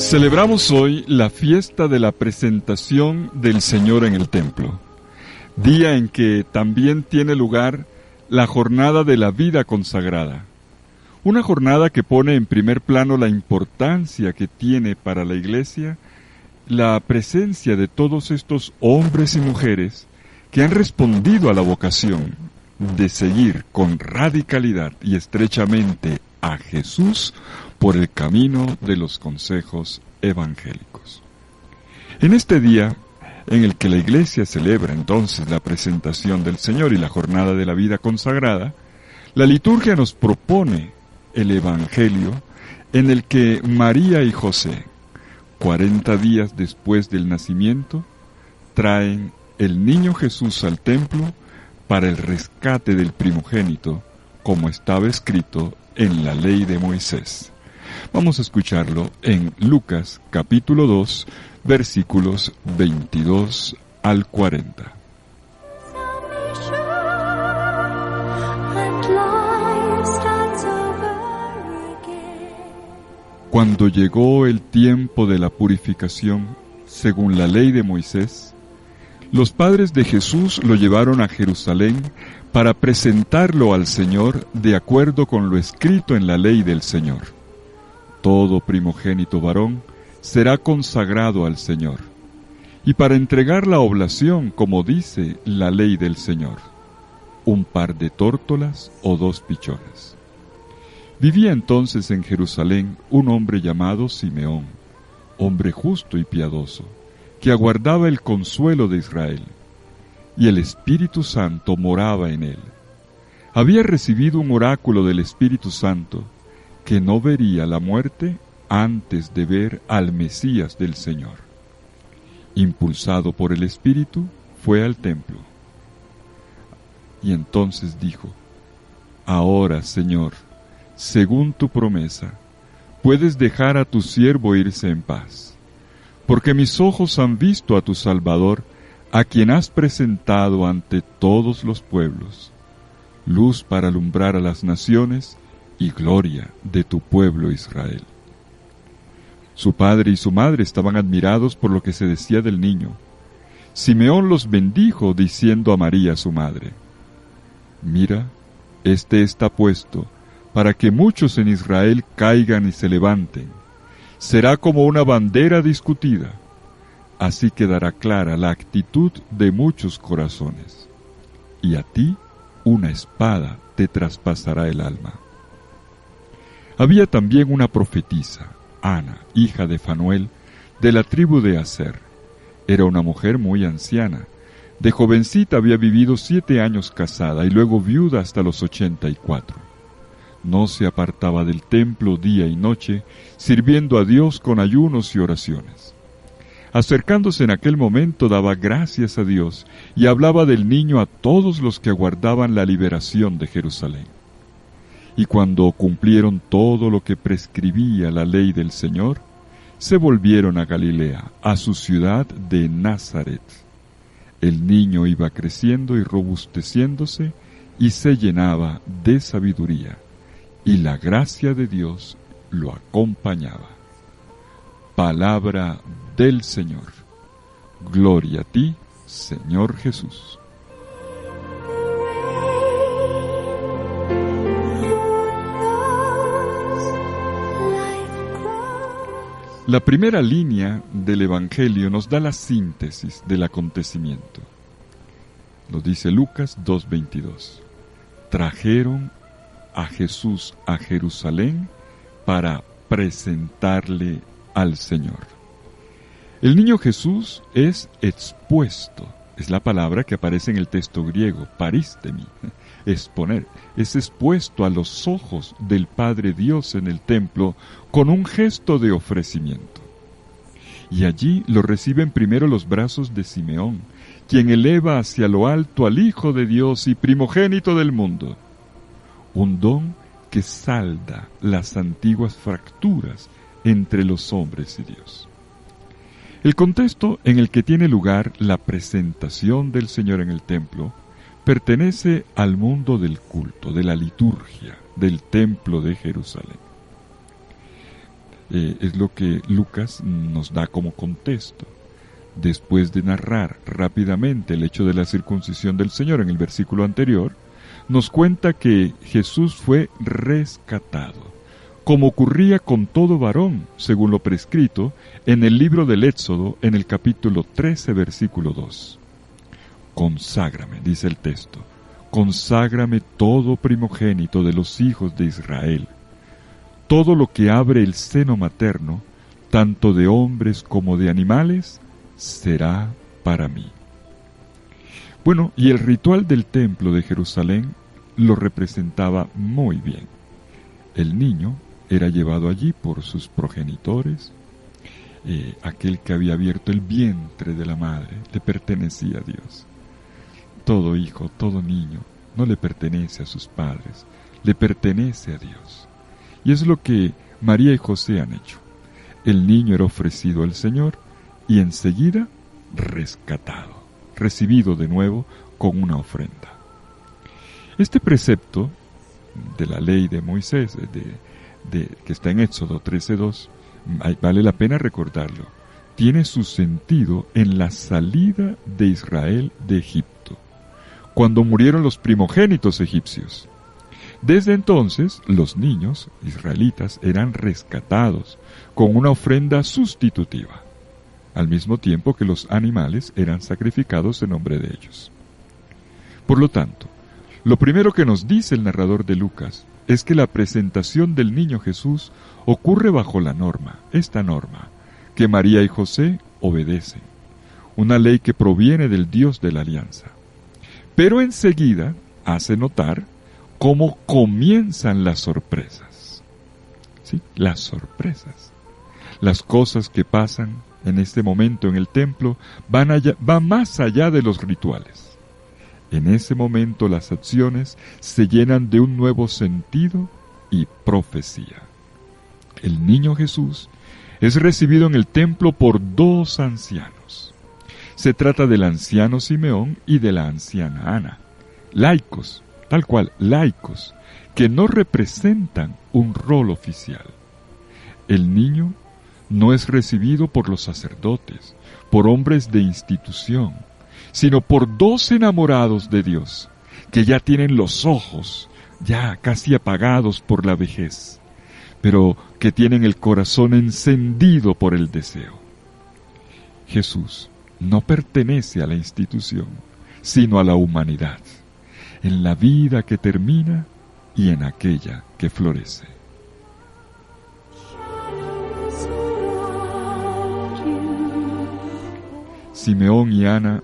Celebramos hoy la fiesta de la presentación del Señor en el templo, día en que también tiene lugar la jornada de la vida consagrada, una jornada que pone en primer plano la importancia que tiene para la Iglesia la presencia de todos estos hombres y mujeres que han respondido a la vocación de seguir con radicalidad y estrechamente a Jesús por el camino de los consejos evangélicos. En este día, en el que la Iglesia celebra entonces la presentación del Señor y la jornada de la vida consagrada, la liturgia nos propone el Evangelio en el que María y José, 40 días después del nacimiento, traen el niño Jesús al templo para el rescate del primogénito, como estaba escrito en la ley de Moisés. Vamos a escucharlo en Lucas capítulo 2, versículos 22 al 40. Cuando llegó el tiempo de la purificación, según la ley de Moisés, los padres de Jesús lo llevaron a Jerusalén para presentarlo al Señor de acuerdo con lo escrito en la ley del Señor. Todo primogénito varón será consagrado al Señor, y para entregar la oblación, como dice la ley del Señor, un par de tórtolas o 2 pichones. Vivía entonces en Jerusalén un hombre llamado Simeón, hombre justo y piadoso, que aguardaba el consuelo de Israel, y el Espíritu Santo moraba en él. Había recibido un oráculo del Espíritu Santo, que no vería la muerte antes de ver al Mesías del Señor. Impulsado por el Espíritu, fue al templo. Y entonces dijo: Ahora, Señor, según tu promesa, puedes dejar a tu siervo irse en paz, porque mis ojos han visto a tu Salvador, a quien has presentado ante todos los pueblos, luz para alumbrar a las naciones y gloria de tu pueblo Israel. Su padre y su madre estaban admirados por lo que se decía del niño. Simeón los bendijo diciendo a María su madre: Mira, este está puesto para que muchos en Israel caigan y se levanten. Será como una bandera discutida. Así quedará clara la actitud de muchos corazones. Y a ti una espada te traspasará el alma. Había también una profetisa, Ana, hija de Fanuel, de la tribu de Aser. Era una mujer muy anciana. De jovencita había vivido 7 años casada y luego viuda hasta los 84. No se apartaba del templo día y noche, sirviendo a Dios con ayunos y oraciones. Acercándose en aquel momento daba gracias a Dios y hablaba del niño a todos los que aguardaban la liberación de Jerusalén. Y cuando cumplieron todo lo que prescribía la ley del Señor, se volvieron a Galilea, a su ciudad de Nazaret. El niño iba creciendo y robusteciéndose, y se llenaba de sabiduría, y la gracia de Dios lo acompañaba. Palabra del Señor. Gloria a ti, Señor Jesús. La primera línea del Evangelio nos da la síntesis del acontecimiento. Lo dice Lucas 2:22. Trajeron a Jesús a Jerusalén para presentarle al Señor. El niño Jesús es expuesto, es la palabra que aparece en el texto griego, paristemi, exponer, es expuesto a los ojos del Padre Dios en el templo con un gesto de ofrecimiento. Y allí lo reciben primero los brazos de Simeón, quien eleva hacia lo alto al Hijo de Dios y primogénito del mundo, un don que salda las antiguas fracturas entre los hombres y Dios. El contexto en el que tiene lugar la presentación del Señor en el templo pertenece al mundo del culto, de la liturgia, del templo de Jerusalén. Es lo que Lucas nos da como contexto. Después de narrar rápidamente el hecho de la circuncisión del Señor en el versículo anterior, nos cuenta que Jesús fue rescatado, como ocurría con todo varón, según lo prescrito en el libro del Éxodo, en el capítulo 13, versículo 2. Conságrame, dice el texto, conságrame todo primogénito de los hijos de Israel. Todo lo que abre el seno materno, tanto de hombres como de animales, será para mí. Bueno, y el ritual del templo de Jerusalén lo representaba muy bien. El niño era llevado allí por sus progenitores. Aquel que había abierto el vientre de la madre le pertenecía a Dios. Todo hijo, todo niño no le pertenece a sus padres, le pertenece a Dios. Y es lo que María y José han hecho. El niño era ofrecido al Señor y enseguida rescatado, recibido de nuevo con una ofrenda. Este precepto de la ley de Moisés, que está en Éxodo 13:2, vale la pena recordarlo. Tiene su sentido en la salida de Israel de Egipto, cuando murieron los primogénitos egipcios. Desde entonces, los niños israelitas eran rescatados con una ofrenda sustitutiva, al mismo tiempo que los animales eran sacrificados en nombre de ellos. Por lo tanto, lo primero que nos dice el narrador de Lucas es que la presentación del niño Jesús ocurre bajo la norma, esta norma, que María y José obedecen, una ley que proviene del Dios de la alianza. Pero enseguida hace notar cómo comienzan las sorpresas. ¿Sí? Las sorpresas. Las cosas que pasan en este momento en el templo van más allá de los rituales. En ese momento las acciones se llenan de un nuevo sentido y profecía. El niño Jesús es recibido en el templo por dos ancianos. Se trata del anciano Simeón y de la anciana Ana, laicos, tal cual, laicos, que no representan un rol oficial. El niño no es recibido por los sacerdotes, por hombres de institución, sino por dos enamorados de Dios, que ya tienen los ojos ya casi apagados por la vejez, pero que tienen el corazón encendido por el deseo. Jesús no pertenece a la institución, sino a la humanidad, en la vida que termina y en aquella que florece. Simeón y Ana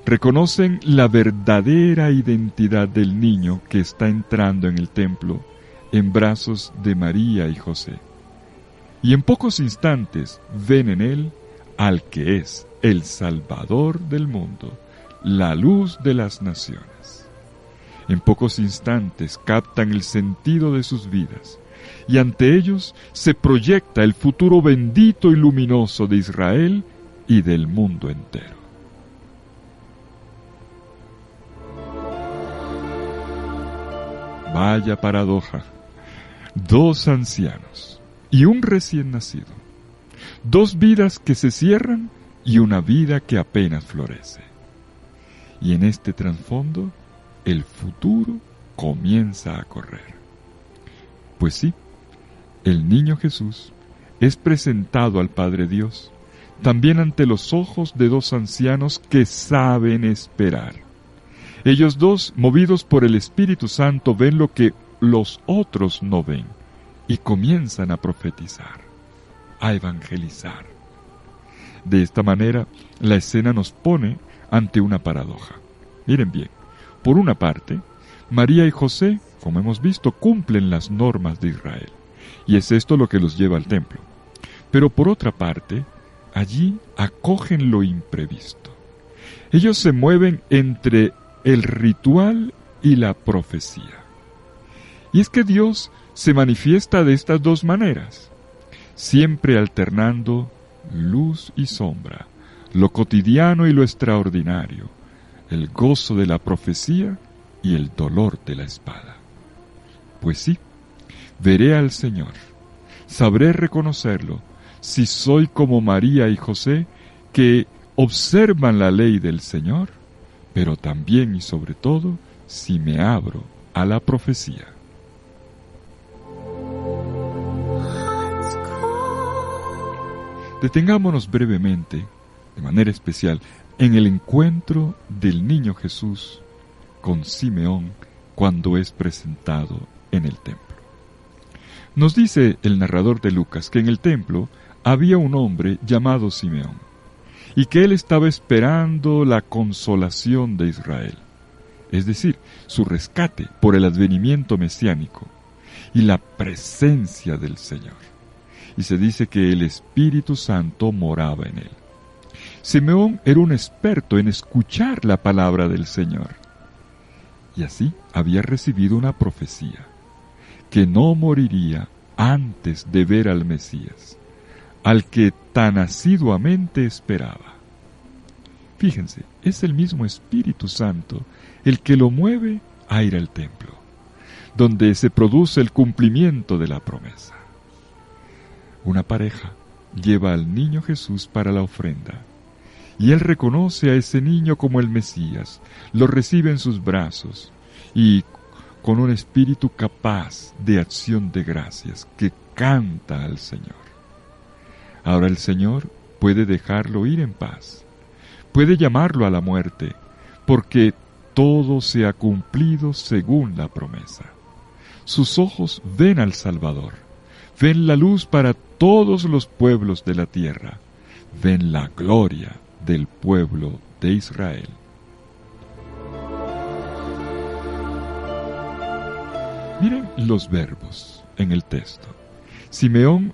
reconocen la verdadera identidad del niño que está entrando en el templo en brazos de María y José. Y en pocos instantes ven en él al que es el Salvador del mundo, la luz de las naciones. En pocos instantes captan el sentido de sus vidas y ante ellos se proyecta el futuro bendito y luminoso de Israel y del mundo entero. Vaya paradoja, dos ancianos y un recién nacido, dos vidas que se cierran y una vida que apenas florece. Y en este trasfondo, el futuro comienza a correr. Pues sí, el niño Jesús es presentado al Padre Dios, también ante los ojos de dos ancianos que saben esperar. Ellos dos, movidos por el Espíritu Santo, ven lo que los otros no ven y comienzan a profetizar, a evangelizar. De esta manera, la escena nos pone ante una paradoja. Miren bien, por una parte, María y José, como hemos visto, cumplen las normas de Israel, y es esto lo que los lleva al templo. Pero por otra parte, allí acogen lo imprevisto. Ellos se mueven entre el ritual y la profecía. Y es que Dios se manifiesta de estas dos maneras, siempre alternando luz y sombra, lo cotidiano y lo extraordinario, el gozo de la profecía y el dolor de la espada. Pues sí, veré al Señor, sabré reconocerlo si soy como María y José, que observan la ley del Señor, pero también y sobre todo si me abro a la profecía. Detengámonos brevemente, de manera especial, en el encuentro del niño Jesús con Simeón cuando es presentado en el templo. Nos dice el narrador de Lucas que en el templo había un hombre llamado Simeón, y que él estaba esperando la consolación de Israel, es decir, su rescate por el advenimiento mesiánico y la presencia del Señor. Y se dice que el Espíritu Santo moraba en él. Simeón era un experto en escuchar la palabra del Señor, y así había recibido una profecía, que no moriría antes de ver al Mesías, al que tan asiduamente esperaba. Fíjense, es el mismo Espíritu Santo el que lo mueve a ir al templo, donde se produce el cumplimiento de la promesa. Una pareja lleva al niño Jesús para la ofrenda, y él reconoce a ese niño como el Mesías, lo recibe en sus brazos, y con un espíritu capaz de acción de gracias, que canta al Señor. Ahora el Señor puede dejarlo ir en paz, puede llamarlo a la muerte, porque todo se ha cumplido según la promesa. Sus ojos ven al Salvador, ven la luz para todos los pueblos de la tierra, ven la gloria del pueblo de Israel. Miren los verbos en el texto. Simeón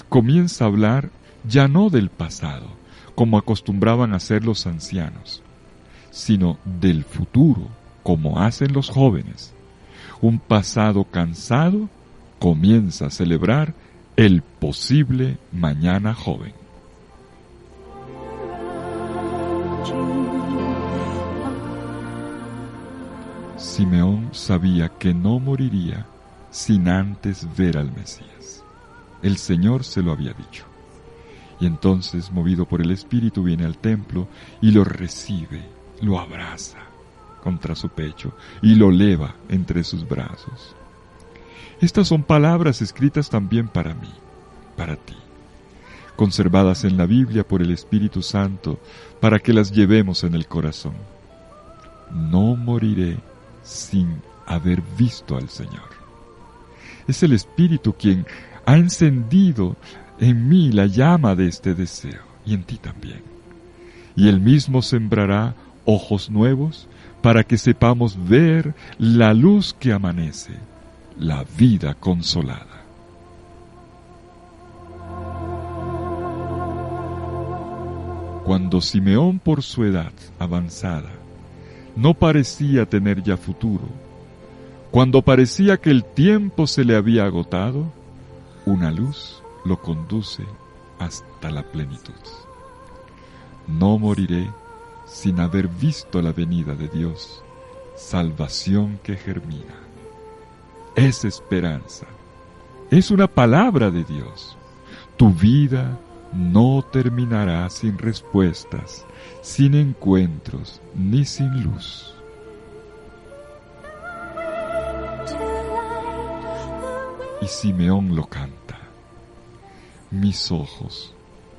comienza a hablar ya no del pasado, como acostumbraban a hacer los ancianos, sino del futuro, como hacen los jóvenes. Un pasado cansado comienza a celebrar el posible mañana joven. Simeón sabía que no moriría sin antes ver al Mesías. El Señor se lo había dicho. Y entonces, movido por el Espíritu, viene al templo y lo recibe, lo abraza contra su pecho y lo eleva entre sus brazos. Estas son palabras escritas también para mí, para ti, conservadas en la Biblia por el Espíritu Santo, para que las llevemos en el corazón. No moriré sin haber visto al Señor. Es el Espíritu quien ha encendido en mí la llama de este deseo, y en ti también. Y Él mismo sembrará ojos nuevos para que sepamos ver la luz que amanece, la vida consolada. Cuando Simeón, por su edad avanzada, no parecía tener ya futuro, cuando parecía que el tiempo se le había agotado, una luz lo conduce hasta la plenitud. No moriré sin haber visto la venida de Dios, salvación que germina. Es esperanza, es una palabra de Dios. Tu vida no terminará sin respuestas, sin encuentros, ni sin luz. Y Simeón lo canta. Mis ojos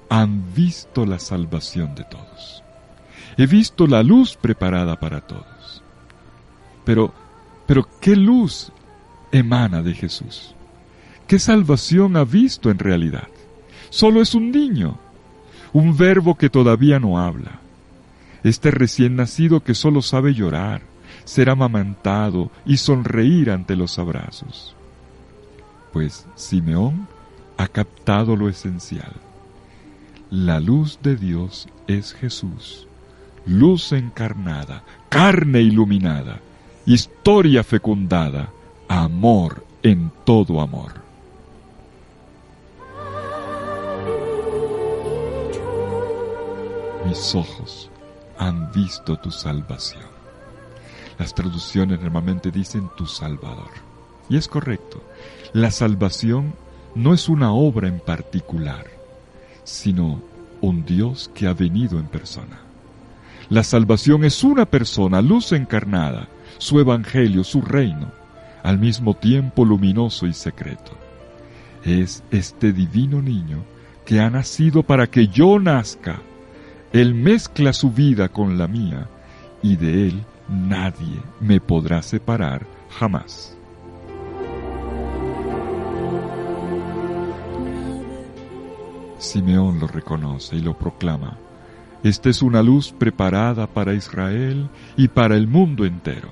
han visto la salvación de todos. He visto la luz preparada para todos. Pero ¿qué luz emana de Jesús? ¿Qué salvación ha visto en realidad? Solo es un niño, un verbo que todavía no habla. Este recién nacido que solo sabe llorar, ser amamantado y sonreír ante los abrazos. Pues Simeón ha captado lo esencial. La luz de Dios es Jesús, luz encarnada, carne iluminada, historia fecundada, amor en todo amor. Mis ojos han visto tu salvación. Las traducciones normalmente dicen tu Salvador. Y es correcto, la salvación no es una obra en particular, sino un Dios que ha venido en persona. La salvación es una persona, luz encarnada, su evangelio, su reino, al mismo tiempo luminoso y secreto. Es este divino niño que ha nacido para que yo nazca. Él mezcla su vida con la mía, y de él nadie me podrá separar jamás. Simeón lo reconoce y lo proclama. Esta es una luz preparada para Israel y para el mundo entero.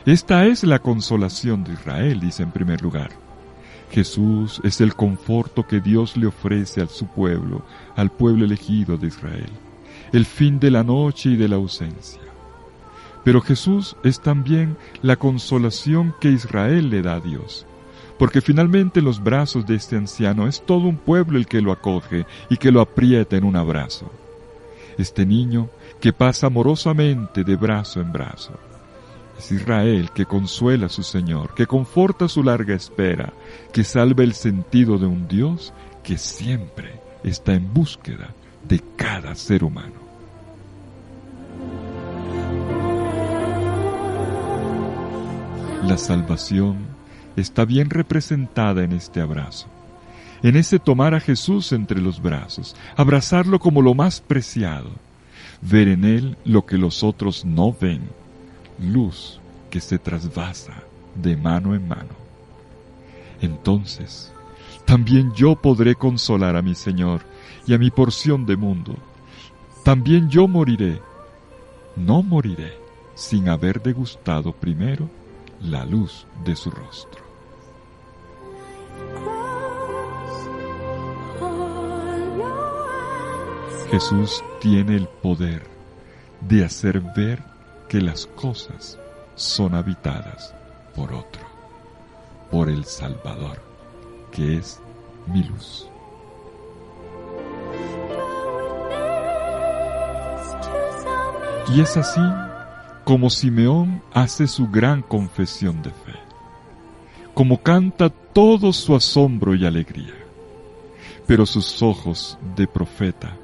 Esta es la consolación de Israel, dice en primer lugar. Jesús es el conforto que Dios le ofrece a su pueblo, al pueblo elegido de Israel, el fin de la noche y de la ausencia. Pero Jesús es también la consolación que Israel le da a Dios, porque finalmente en los brazos de este anciano es todo un pueblo el que lo acoge y que lo aprieta en un abrazo. Este niño que pasa amorosamente de brazo en brazo. Es Israel que consuela a su Señor, que conforta su larga espera, que salva el sentido de un Dios que siempre está en búsqueda de cada ser humano. La salvación está bien representada en este abrazo, en ese tomar a Jesús entre los brazos, abrazarlo como lo más preciado, ver en él lo que los otros no ven, luz que se trasvasa de mano en mano. Entonces, también yo podré consolar a mi Señor y a mi porción de mundo. También yo moriré. No moriré sin haber degustado primero la luz de su rostro. Jesús tiene el poder de hacer ver que las cosas son habitadas por otro, por el Salvador, que es mi luz. Y es así como Simeón hace su gran confesión de fe, como canta todo su asombro y alegría. Pero sus ojos de profeta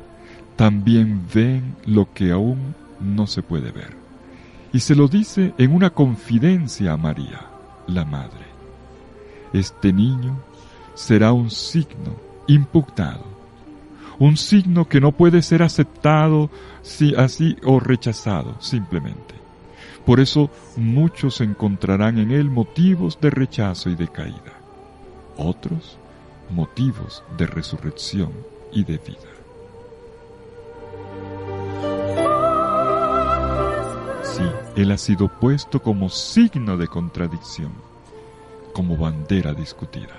también ven lo que aún no se puede ver. Y se lo dice en una confidencia a María, la madre. Este niño será un signo impugnado, un signo que no puede ser aceptado así o rechazado simplemente. Por eso muchos encontrarán en él motivos de rechazo y de caída, otros motivos de resurrección y de vida. Sí, él ha sido puesto como signo de contradicción, como bandera discutida.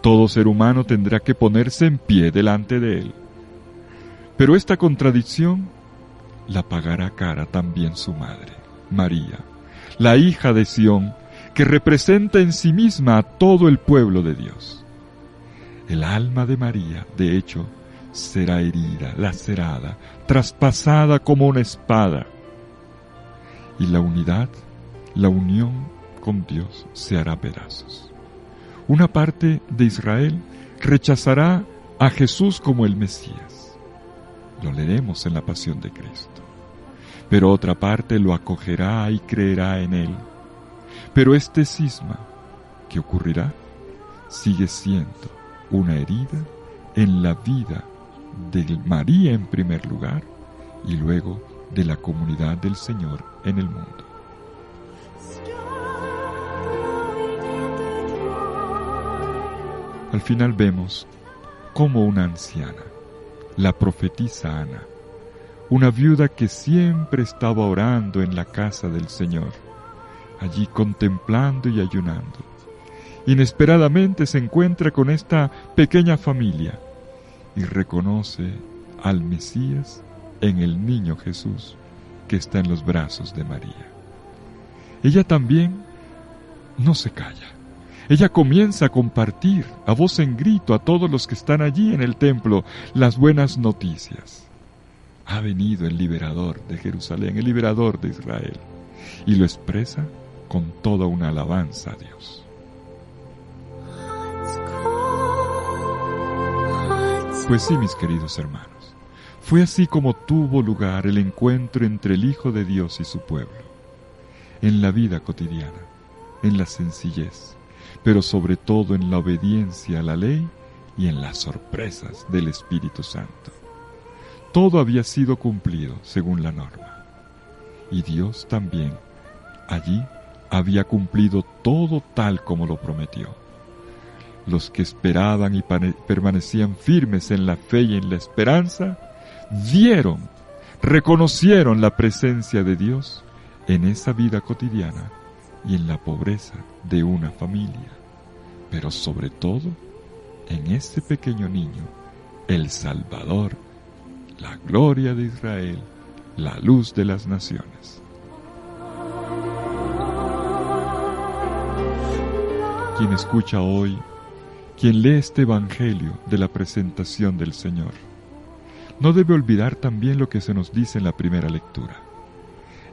Todo ser humano tendrá que ponerse en pie delante de él. Pero esta contradicción la pagará cara también su madre, María, la hija de Sión, que representa en sí misma a todo el pueblo de Dios. El alma de María, de hecho, será herida, lacerada, traspasada como una espada. Y la unidad, la unión con Dios se hará pedazos. Una parte de Israel rechazará a Jesús como el Mesías. Lo leeremos en la Pasión de Cristo. Pero otra parte lo acogerá y creerá en él. Pero este cisma, ¿qué ocurrirá? Sigue siendo una herida en la vida de María en primer lugar y luego de la comunidad del Señor en el mundo. Al final vemos cómo una anciana, la profetisa Ana, una viuda que siempre estaba orando en la casa del Señor, allí contemplando y ayunando, inesperadamente se encuentra con esta pequeña familia y reconoce al Mesías en el niño Jesús que está en los brazos de María. Ella también no se calla. Ella comienza a compartir a voz en grito a todos los que están allí en el templo las buenas noticias. Ha venido el liberador de Jerusalén, el liberador de Israel, y lo expresa con toda una alabanza a Dios. Pues sí, mis queridos hermanos, fue así como tuvo lugar el encuentro entre el Hijo de Dios y su pueblo, en la vida cotidiana, en la sencillez, pero sobre todo en la obediencia a la ley y en las sorpresas del Espíritu Santo. Todo había sido cumplido según la norma, y Dios también allí había cumplido todo tal como lo prometió. Los que esperaban y permanecían firmes en la fe y en la esperanza, vieron, reconocieron la presencia de Dios en esa vida cotidiana y en la pobreza de una familia, pero sobre todo en ese pequeño niño, el Salvador, la gloria de Israel, la luz de las naciones. Quien escucha hoy, quien lee este Evangelio de la presentación del Señor, no debe olvidar también lo que se nos dice en la primera lectura,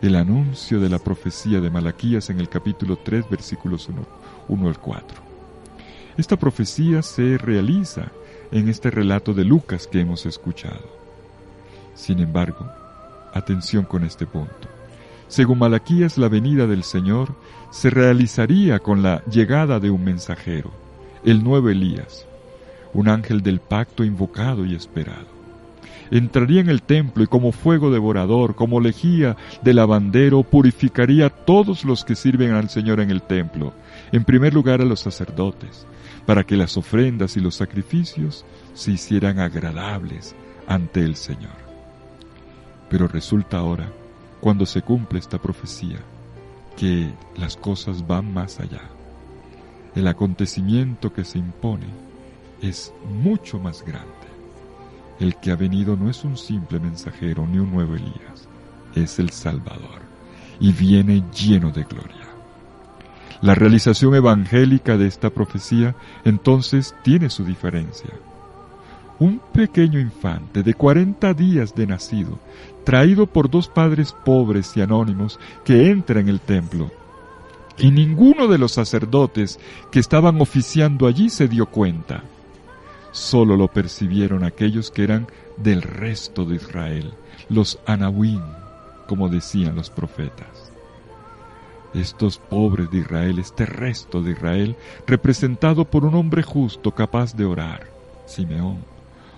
el anuncio de la profecía de Malaquías en el capítulo 3, versículos 1 al 4. Esta profecía se realiza en este relato de Lucas que hemos escuchado. Sin embargo, atención con este punto. Según Malaquías, la venida del Señor se realizaría con la llegada de un mensajero, el nuevo Elías, un ángel del pacto invocado y esperado. Entraría en el templo y como fuego devorador, como lejía de lavandero, purificaría a todos los que sirven al Señor en el templo, en primer lugar a los sacerdotes, para que las ofrendas y los sacrificios se hicieran agradables ante el Señor. Pero resulta ahora, cuando se cumple esta profecía, que las cosas van más allá. El acontecimiento que se impone es mucho más grande. El que ha venido no es un simple mensajero ni un nuevo Elías, es el Salvador, y viene lleno de gloria. La realización evangélica de esta profecía entonces tiene su diferencia. Un pequeño infante de 40 días de nacido, traído por dos padres pobres y anónimos, que entra en el templo, y ninguno de los sacerdotes que estaban oficiando allí se dio cuenta. Solo lo percibieron aquellos que eran del resto de Israel, los Anahuim, como decían los profetas. Estos pobres de Israel, este resto de Israel, representado por un hombre justo capaz de orar, Simeón,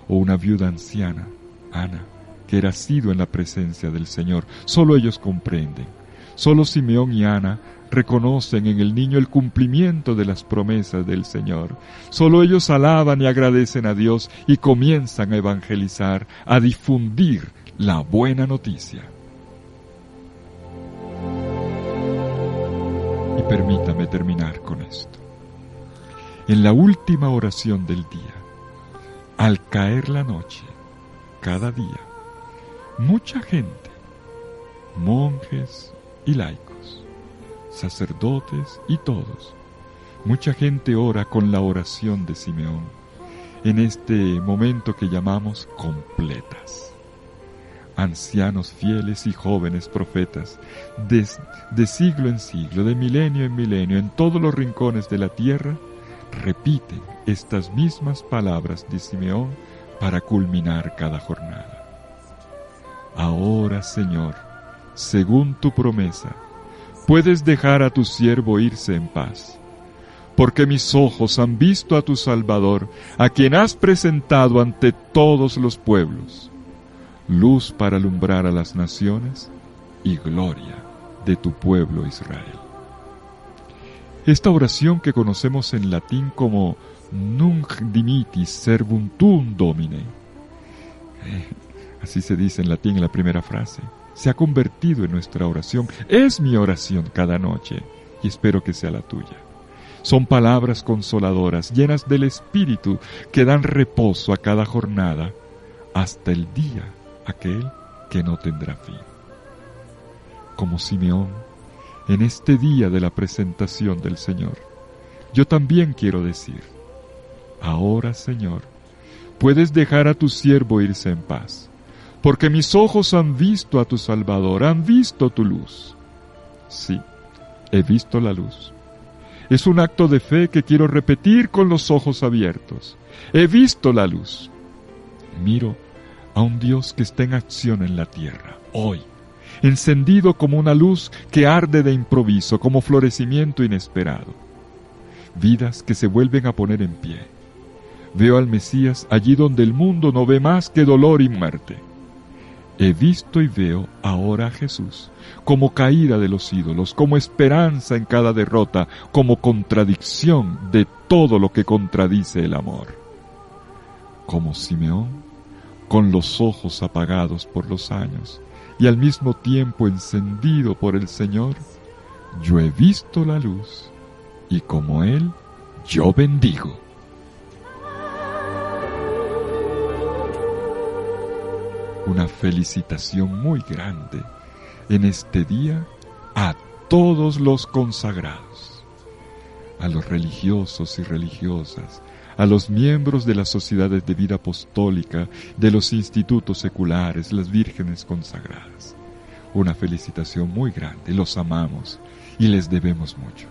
o una viuda anciana, Ana, que era asiduo en la presencia del Señor. Solo ellos comprenden. Solo Simeón y Ana reconocen en el niño el cumplimiento de las promesas del Señor. Solo ellos alaban y agradecen a Dios y comienzan a evangelizar, a difundir la buena noticia. Y permítame terminar con esto. En la última oración del día, al caer la noche, cada día, mucha gente, monjes y laicos, sacerdotes y todos, mucha gente ora con la oración de Simeón, en este momento que llamamos completas. Ancianos fieles y jóvenes profetas, de siglo en siglo, de milenio en milenio, en todos los rincones de la tierra, repiten estas mismas palabras de Simeón para culminar cada jornada. Ahora, Señor, según tu promesa, puedes dejar a tu siervo irse en paz, porque mis ojos han visto a tu Salvador, a quien has presentado ante todos los pueblos, luz para alumbrar a las naciones y gloria de tu pueblo Israel. Esta oración que conocemos en latín como Nunc dimittis servum tuum Domine, así se dice en latín en la primera frase, se ha convertido en nuestra oración. Es mi oración cada noche y espero que sea la tuya. Son palabras consoladoras, llenas del Espíritu, que dan reposo a cada jornada hasta el día aquel que no tendrá fin. Como Simeón, en este día de la presentación del Señor, yo también quiero decir: ahora, Señor, puedes dejar a tu siervo irse en paz, porque mis ojos han visto a tu Salvador, han visto tu luz. Sí, he visto la luz. Es un acto de fe que quiero repetir con los ojos abiertos. He visto la luz. Miro a un Dios que está en acción en la tierra, hoy, encendido como una luz que arde de improviso, como florecimiento inesperado. Vidas que se vuelven a poner en pie. Veo al Mesías allí donde el mundo no ve más que dolor y muerte. He visto y veo ahora a Jesús como caída de los ídolos, como esperanza en cada derrota, como contradicción de todo lo que contradice el amor. Como Simeón, con los ojos apagados por los años y al mismo tiempo encendido por el Señor, yo he visto la luz y como Él, yo bendigo. Una felicitación muy grande en este día a todos los consagrados, a los religiosos y religiosas, a los miembros de las sociedades de vida apostólica, de los institutos seculares, las vírgenes consagradas. Una felicitación muy grande, los amamos y les debemos mucho.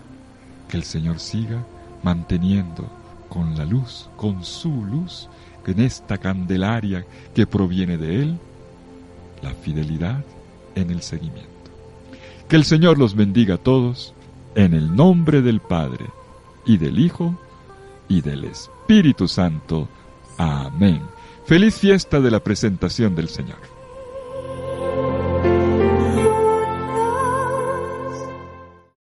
Que el Señor siga manteniendo con la luz, con su luz, en esta Candelaria que proviene de Él, la fidelidad en el seguimiento. Que el Señor los bendiga a todos, en el nombre del Padre, y del Hijo, y del Espíritu Santo. Amén. Feliz fiesta de la presentación del Señor.